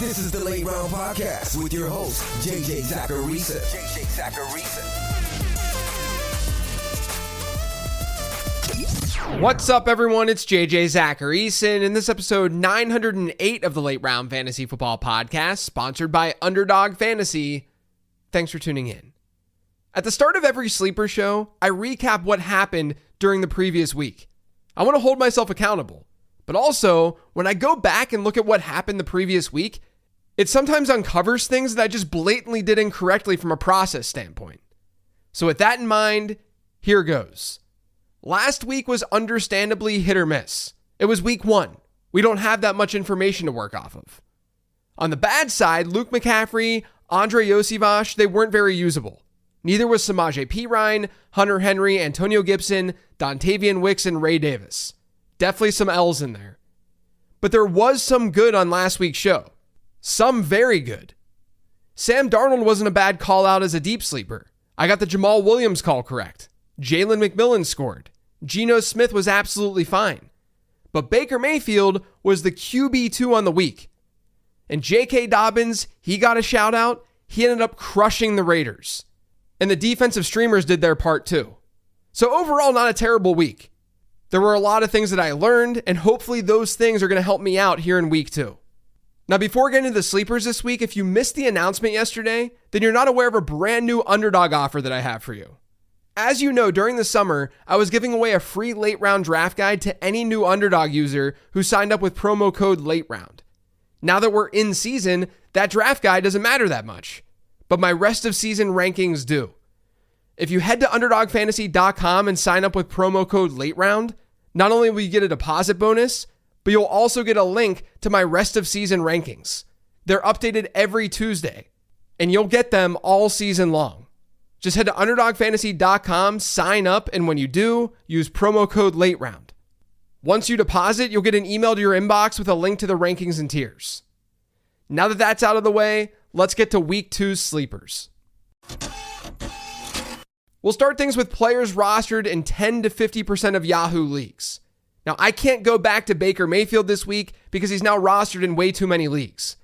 This is the Late Round Podcast with your host, JJ Zacharisa. What's up, everyone? It's JJ Zacharisa, and in this episode 908 of the Late Round Fantasy Football Podcast, sponsored by Underdog Fantasy. Thanks for tuning in. At the start of every sleeper show, I recap what happened during the previous week. I want to hold myself accountable, but also, when I go back and look at what happened the previous week, it sometimes uncovers things that I just blatantly did incorrectly from a process standpoint. So with that in mind, here goes. Last week was understandably hit or miss. It was week 1. We don't have that much information to work off of. On the bad side, Luke McCaffrey, Andre Iosivas, they weren't very usable. Neither was Samaje Perine, Hunter Henry, Antonio Gibson, Dontavian Wicks, and Ray Davis. Definitely some L's in there. But there was some good on last week's show. Some very good. Sam Darnold wasn't a bad call out as a deep sleeper. I got the Jamal Williams call correct. Jalen McMillan scored. Geno Smith was absolutely fine. But Baker Mayfield was the QB2 on the week. And J.K. Dobbins, he got a shout out. He ended up crushing the Raiders. And the defensive streamers did their part too. So overall, not a terrible week. There were a lot of things that I learned, and hopefully those things are going to help me out here in week 2. Now, before getting into the sleepers this week, if you missed the announcement yesterday, then you're not aware of a brand new underdog offer that I have for you. As you know, during the summer, I was giving away a free late round draft guide to any new underdog user who signed up with promo code late round. Now that we're in season, that draft guide doesn't matter that much, but my rest of season rankings do. If you head to underdogfantasy.com and sign up with promo code late round, not only will you get a deposit bonus, but you'll also get a link to my rest of season rankings. They're updated every Tuesday, and you'll get them all season long. Just head to underdogfantasy.com, sign up, and when you do, use promo code LATEROUND. Once you deposit, you'll get an email to your inbox with a link to the rankings and tiers. Now that that's out of the way, let's get to week 2's sleepers. We'll start things with players rostered in 10 to 50% of Yahoo leagues. Now, I can't go back to Baker Mayfield this week because he's now rostered in way too many leagues.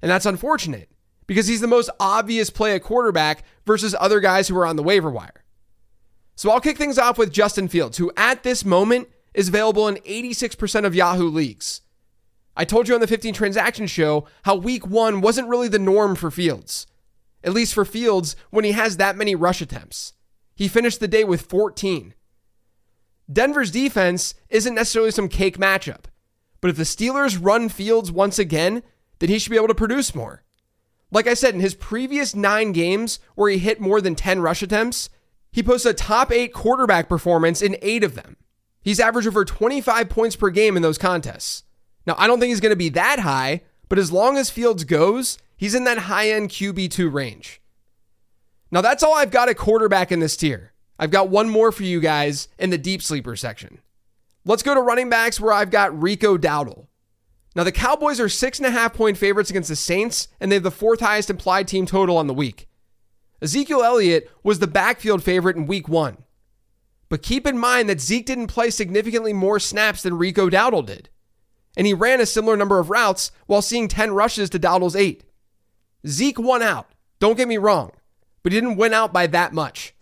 And that's unfortunate because he's the most obvious play at quarterback versus other guys who are on the waiver wire. So I'll kick things off with Justin Fields, who at this moment is available in 86% of Yahoo leagues. I told you on the 15 Transaction Show how week 1 wasn't really the norm for Fields. At least for Fields when he has that many rush attempts. He finished the day with 14. Denver's defense isn't necessarily some cake matchup, but if the Steelers run Fields once again, then he should be able to produce more. Like I said, in his previous 9 games where he hit more than 10 rush attempts, he posted a top 8 quarterback performance in 8 of them. He's averaged over 25 points per game in those contests. Now, I don't think he's going to be that high, but as long as Fields goes, he's in that high-end QB2 range. Now, that's all I've got at quarterback in this tier. I've got one more for you guys in the deep sleeper section. Let's go to running backs where I've got Rico Dowdle. Now, the Cowboys are 6.5 point favorites against the Saints, and they have the 4th highest implied team total on the week. Ezekiel Elliott was the backfield favorite in week 1. But keep in mind that Zeke didn't play significantly more snaps than Rico Dowdle did. And he ran a similar number of routes while seeing 10 rushes to Dowdle's 8. Zeke won out, don't get me wrong, but he didn't win out by that much.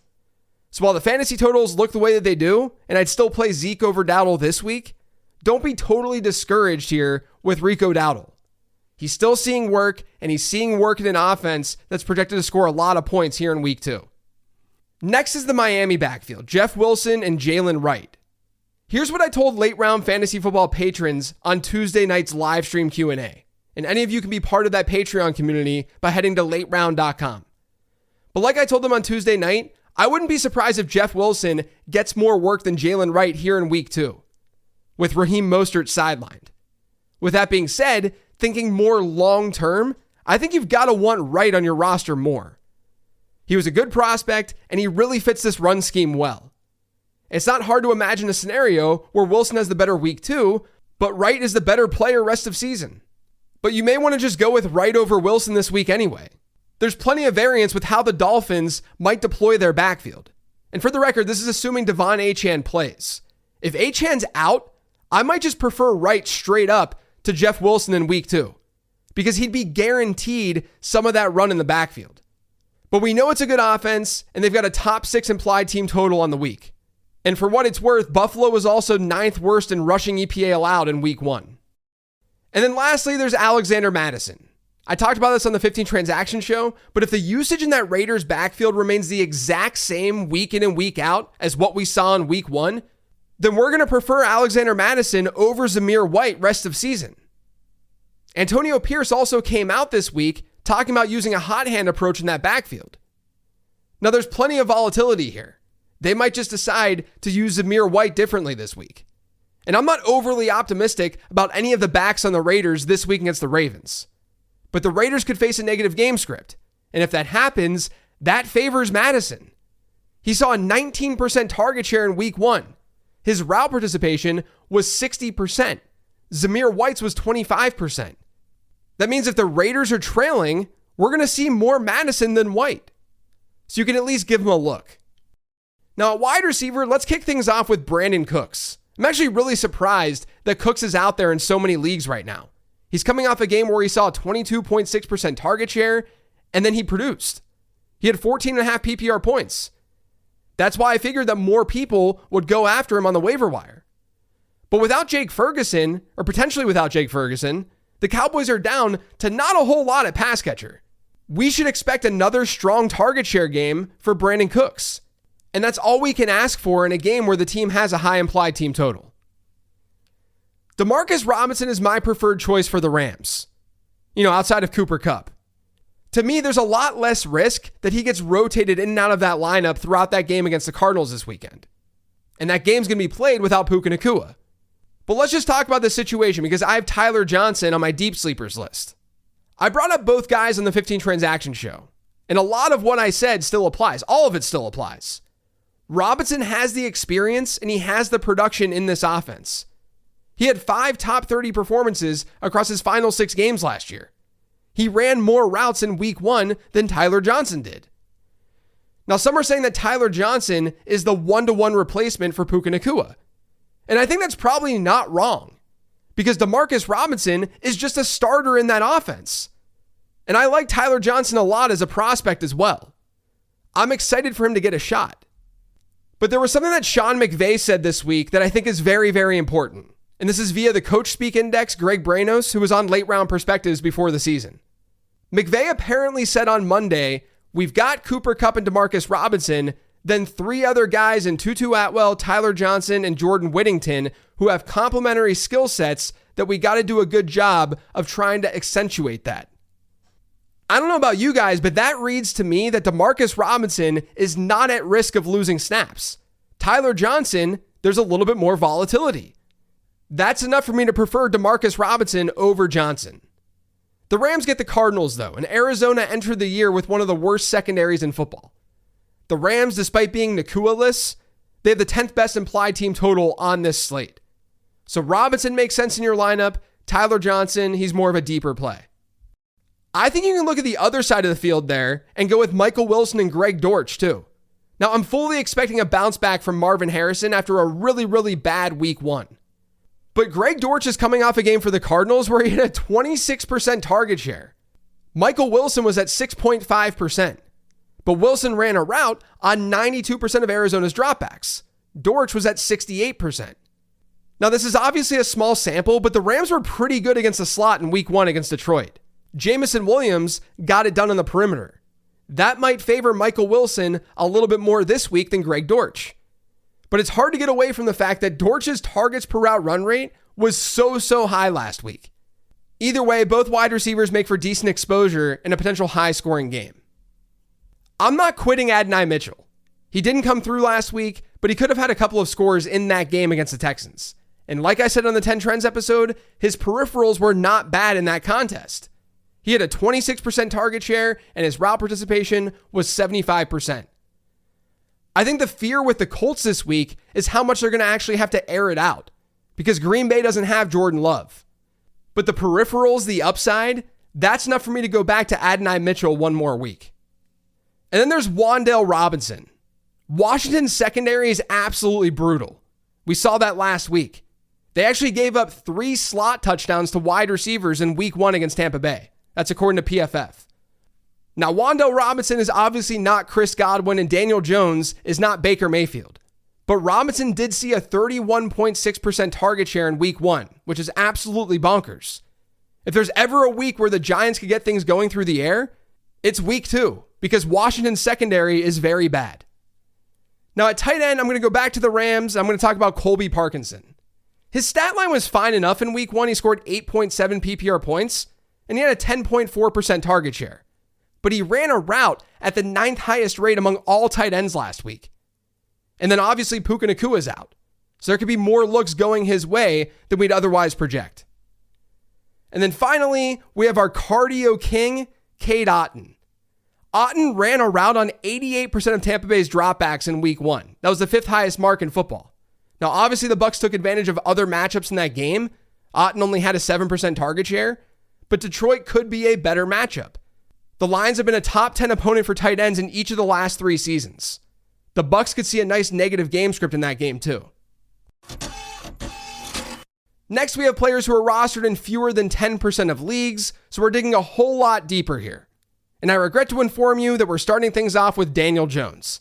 So while the fantasy totals look the way that they do, and I'd still play Zeke over Dowdle this week, don't be totally discouraged here with Rico Dowdle. He's still seeing work, and he's seeing work in an offense that's projected to score a lot of points here in week 2. Next is the Miami backfield, Jeff Wilson and Jalen Wright. Here's what I told late round fantasy football patrons on Tuesday night's live stream Q&A. And any of you can be part of that Patreon community by heading to lateround.com. But like I told them on Tuesday night, I wouldn't be surprised if Jeff Wilson gets more work than Jalen Wright here in week 2, with Raheem Mostert sidelined. With that being said, thinking more long-term, I think you've got to want Wright on your roster more. He was a good prospect, and he really fits this run scheme well. It's not hard to imagine a scenario where Wilson has the better week 2, but Wright is the better player rest of season. But you may want to just go with Wright over Wilson this week anyway. There's plenty of variance with how the Dolphins might deploy their backfield. And for the record, this is assuming Devon Achane plays. If Achane's out, I might just prefer Wright straight up to Jeff Wilson in week 2. because he'd be guaranteed some of that run in the backfield. But we know it's a good offense, and they've got a top 6 implied team total on the week. And for what it's worth, Buffalo was also 9th worst in rushing EPA allowed in week 1. And then lastly, there's Alexander Mattison. I talked about this on the 15 Transaction Show, but if the usage in that Raiders backfield remains the exact same week in and week out as what we saw in week 1, then we're going to prefer Alexander Mattison over Zamir White rest of season. Antonio Pierce also came out this week talking about using a hot hand approach in that backfield. Now, there's plenty of volatility here. They might just decide to use Zamir White differently this week. And I'm not overly optimistic about any of the backs on the Raiders this week against the Ravens. But the Raiders could face a negative game script. And if that happens, that favors Mattison. He saw a 19% target share in week 1. His route participation was 60%. Zamir White's was 25%. That means if the Raiders are trailing, we're going to see more Mattison than White. So you can at least give him a look. Now at wide receiver, let's kick things off with Brandon Cooks. I'm actually really surprised that Cooks is out there in so many leagues right now. He's coming off a game where he saw a 22.6% target share, and then he produced. He had 14.5 PPR points. That's why I figured that more people would go after him on the waiver wire. But without Jake Ferguson, or potentially without Jake Ferguson, the Cowboys are down to not a whole lot at pass catcher. We should expect another strong target share game for Brandon Cooks. And that's all we can ask for in a game where the team has a high implied team total. Demarcus Robinson is my preferred choice for the Rams, outside of Cooper Kupp. To me, there's a lot less risk that he gets rotated in and out of that lineup throughout that game against the Cardinals this weekend. And that game's going to be played without Puka Nacua. But let's just talk about this situation because I have Tyler Johnson on my deep sleepers list. I brought up both guys on the 15 Transaction Show, and a lot of what I said still applies. All of it still applies. Robinson has the experience and he has the production in this offense. He had 5 top 30 performances across his final 6 games last year. He ran more routes in week 1 than Tyler Johnson did. Now, some are saying that Tyler Johnson is the 1-to-1 replacement for Puka Nacua. And I think that's probably not wrong because Demarcus Robinson is just a starter in that offense. And I like Tyler Johnson a lot as a prospect as well. I'm excited for him to get a shot. But there was something that Sean McVay said this week that I think is very, very important. And this is via the Coach Speak Index, Greg Branos, who was on Late Round Perspectives before the season. McVay apparently said on Monday, we've got Cooper Kupp and Demarcus Robinson, then 3 other guys in Tutu Atwell, Tyler Johnson, and Jordan Whittington who have complementary skill sets that we got to do a good job of trying to accentuate that. I don't know about you guys, but that reads to me that Demarcus Robinson is not at risk of losing snaps. Tyler Johnson, there's a little bit more volatility. That's enough for me to prefer Demarcus Robinson over Johnson. The Rams get the Cardinals, though, and Arizona entered the year with one of the worst secondaries in football. The Rams, despite being Nacua-less, they have the 10th best implied team total on this slate. So Robinson makes sense in your lineup. Tyler Johnson, he's more of a deeper play. I think you can look at the other side of the field there and go with Michael Wilson and Greg Dortch, too. Now, I'm fully expecting a bounce back from Marvin Harrison after a really, really bad week 1. But Greg Dortch is coming off a game for the Cardinals where he had a 26% target share. Michael Wilson was at 6.5%. But Wilson ran a route on 92% of Arizona's dropbacks. Dortch was at 68%. Now, this is obviously a small sample, but the Rams were pretty good against the slot in week 1 against Detroit. Jamison Williams got it done on the perimeter. That might favor Michael Wilson a little bit more this week than Greg Dortch. But it's hard to get away from the fact that Dortch's targets per route run rate was so high last week. Either way, both wide receivers make for decent exposure in a potential high-scoring game. I'm not quitting Adonai Mitchell. He didn't come through last week, but he could have had a couple of scores in that game against the Texans. And like I said on the 10 Trends episode, his peripherals were not bad in that contest. He had a 26% target share, and his route participation was 75%. I think the fear with the Colts this week is how much they're going to actually have to air it out, because Green Bay doesn't have Jordan Love. But the peripherals, the upside, that's enough for me to go back to Adonai Mitchell one more week. And then there's Wan'Dale Robinson. Washington's secondary is absolutely brutal. We saw that last week. They actually gave up 3 slot touchdowns to wide receivers in week 1 against Tampa Bay. That's according to PFF. Now, Wan'Dale Robinson is obviously not Chris Godwin, and Daniel Jones is not Baker Mayfield. But Robinson did see a 31.6% target share in week 1, which is absolutely bonkers. If there's ever a week where the Giants could get things going through the air, it's week 2, because Washington's secondary is very bad. Now, at tight end, I'm going to go back to the Rams. I'm going to talk about Colby Parkinson. His stat line was fine enough in week 1. He scored 8.7 PPR points, and he had a 10.4% target share. But he ran a route at the 9th highest rate among all tight ends last week. And then obviously Puka Nacua is out. So there could be more looks going his way than we'd otherwise project. And then finally, we have our cardio king, Cade Otton. Otton ran a route on 88% of Tampa Bay's dropbacks in week 1. That was the 5th highest mark in football. Now, obviously the Bucs took advantage of other matchups in that game. Otton only had a 7% target share, but Detroit could be a better matchup. The Lions have been a top 10 opponent for tight ends in each of the last 3 seasons. The Bucs could see a nice negative game script in that game too. Next, we have players who are rostered in fewer than 10% of leagues, so we're digging a whole lot deeper here. And I regret to inform you that we're starting things off with Daniel Jones.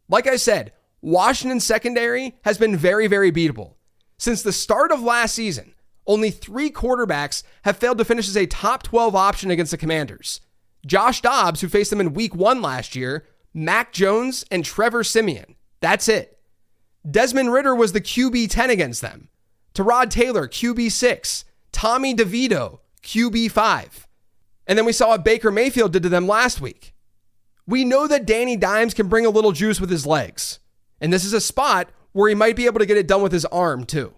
Like I said, Washington's secondary has been very, very beatable. Since the start of last season, only 3 quarterbacks have failed to finish as a top 12 option against the Commanders. Josh Dobbs, who faced them in week 1 last year, Mac Jones, and Trevor Siemian. That's it. Desmond Ridder was the QB 10 against them. Tyrod Taylor, QB 6. Tommy DeVito, QB 5. And then we saw what Baker Mayfield did to them last week. We know that Danny Dimes can bring a little juice with his legs. And this is a spot where he might be able to get it done with his arm too.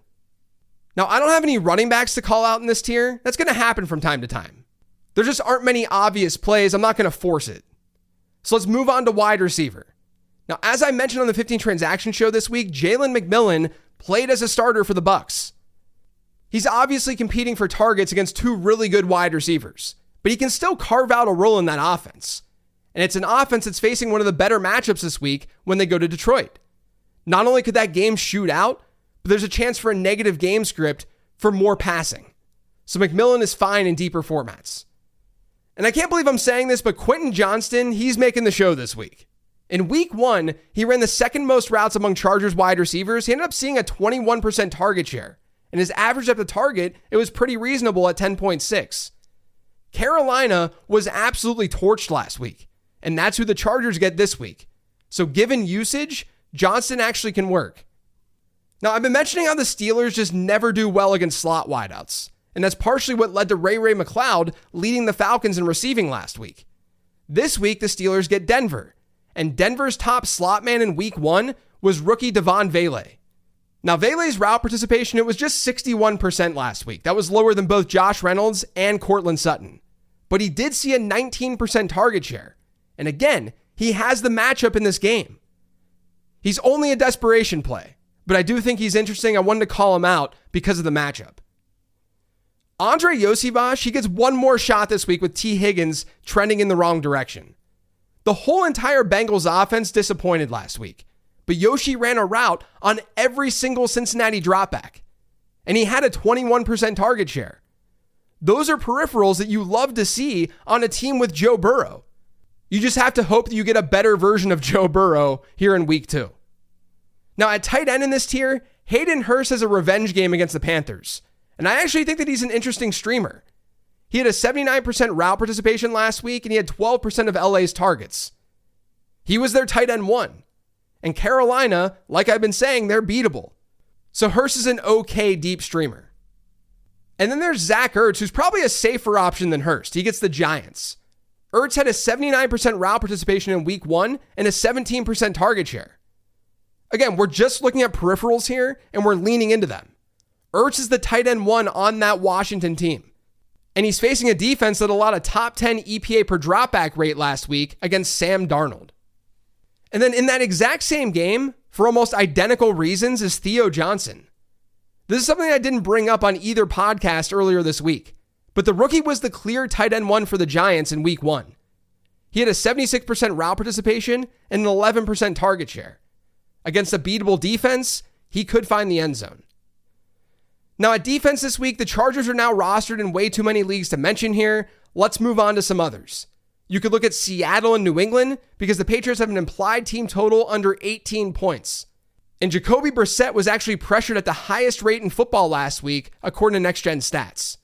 Now, I don't have any running backs to call out in this tier. That's going to happen from time to time. There just aren't many obvious plays. I'm not going to force it. So let's move on to wide receiver. Now, as I mentioned on the 15 Transaction Show this week, Jalen McMillan played as a starter for the Bucs. He's obviously competing for targets against 2 really good wide receivers, but he can still carve out a role in that offense. And it's an offense that's facing one of the better matchups this week when they go to Detroit. Not only could that game shoot out, but there's a chance for a negative game script for more passing. So McMillan is fine in deeper formats. And I can't believe I'm saying this, but Quentin Johnston, he's making the show this week. In week 1, he ran the 2nd most routes among Chargers wide receivers. He ended up seeing a 21% target share. And his average at the target, it was pretty reasonable at 10.6. Carolina was absolutely torched last week. And that's who the Chargers get this week. So given usage, Johnston actually can work. Now, I've been mentioning how the Steelers just never do well against slot wideouts. And that's partially what led to Ray McCloud leading the Falcons in receiving last week. This week, the Steelers get Denver. And Denver's top slot man in week 1 was rookie Devon Vele. Now, Vele's route participation, it was just 61% last week. That was lower than both Josh Reynolds and Cortland Sutton. But he did see a 19% target share. And again, he has the matchup in this game. He's only a desperation play, but I do think he's interesting. I wanted to call him out because of the matchup. Andre Yosivash, he gets one more shot this week with T. Higgins trending in the wrong direction. The whole entire Bengals offense disappointed last week, but Yoshi ran a route on every single Cincinnati dropback, and he had a 21% target share. Those are peripherals that you love to see on a team with Joe Burrow. You just have to hope that you get a better version of Joe Burrow here in week 2. Now, at tight end in this tier, Hayden Hurst has a revenge game against the Panthers. And I actually think that he's an interesting streamer. He had a 79% route participation last week, and he had 12% of LA's targets. He was their tight end 1. And Carolina, like I've been saying, they're beatable. So Hurst is an okay deep streamer. And then there's Zach Ertz, who's probably a safer option than Hurst. He gets the Giants. Ertz had a 79% route participation in week 1 and a 17% target share. Again, we're just looking at peripherals here, and we're leaning into them. Ertz is the tight end 1 on that Washington team. And he's facing a defense that allowed a top 10 EPA per dropback rate last week against Sam Darnold. And then in that exact same game, for almost identical reasons, is Theo Johnson. This is something I didn't bring up on either podcast earlier this week, but the rookie was the clear tight end 1 for the Giants in week 1. He had a 76% route participation and an 11% target share. Against a beatable defense, he could find the end zone. Now at defense this week, the Chargers are now rostered in way too many leagues to mention here. Let's move on to some others. You could look at Seattle and New England because the Patriots have an implied team total under 18 points. And Jacoby Brissett was actually pressured at the highest rate in football last week, according to Next Gen Stats.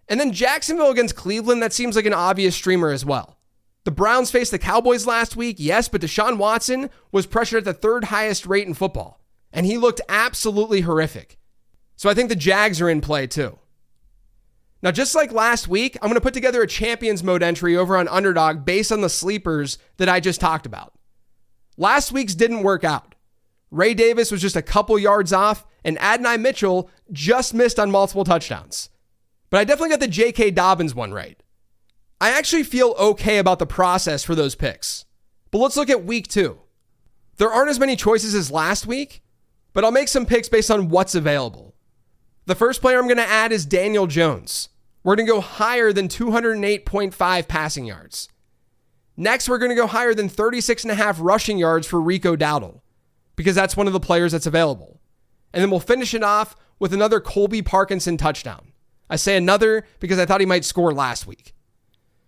And then Jacksonville against Cleveland, that seems like an obvious streamer as well. The Browns faced the Cowboys last week, yes, but Deshaun Watson was pressured at the third highest rate in football, and he looked absolutely horrific. So I think the Jags are in play too. Now, just like last week, I'm going to put together a Champions Mode entry over on Underdog based on the sleepers that I just talked about. Last week's didn't work out. Ray Davis was just a couple yards off, and Adonai Mitchell just missed on multiple touchdowns. But I definitely got the J.K. Dobbins one right. I actually feel okay about the process for those picks. But let's look at week 2. There aren't as many choices as last week, but I'll make some picks based on what's available. The first player I'm going to add is Daniel Jones. We're going to go higher than 208.5 passing yards. Next, we're going to go higher than 36.5 rushing yards for Rico Dowdle, because that's one of the players that's available. And then we'll finish it off with another Colby Parkinson touchdown. I say another because I thought he might score last week.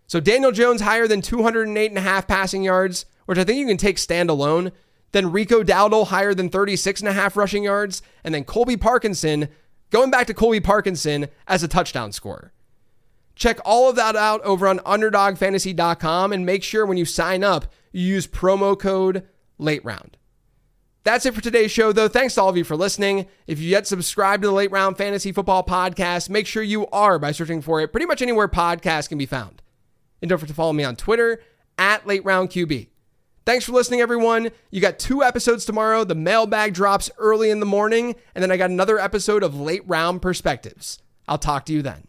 So Daniel Jones higher than 208.5 passing yards, which I think you can take standalone. Then Rico Dowdle higher than 36.5 rushing yards. And then Colby Parkinson, going back to Colby Parkinson as a touchdown scorer. Check all of that out over on UnderdogFantasy.com and make sure when you sign up, you use promo code LateRound. That's it for today's show, though. Thanks to all of you for listening. If you yet subscribe to the Late Round Fantasy Football Podcast, make sure you are by searching for it pretty much anywhere podcasts can be found. And don't forget to follow me on Twitter @LateRoundQB. Thanks for listening, everyone. You got 2 episodes tomorrow. The mailbag drops early in the morning, and then I got another episode of Late Round Perspectives. I'll talk to you then.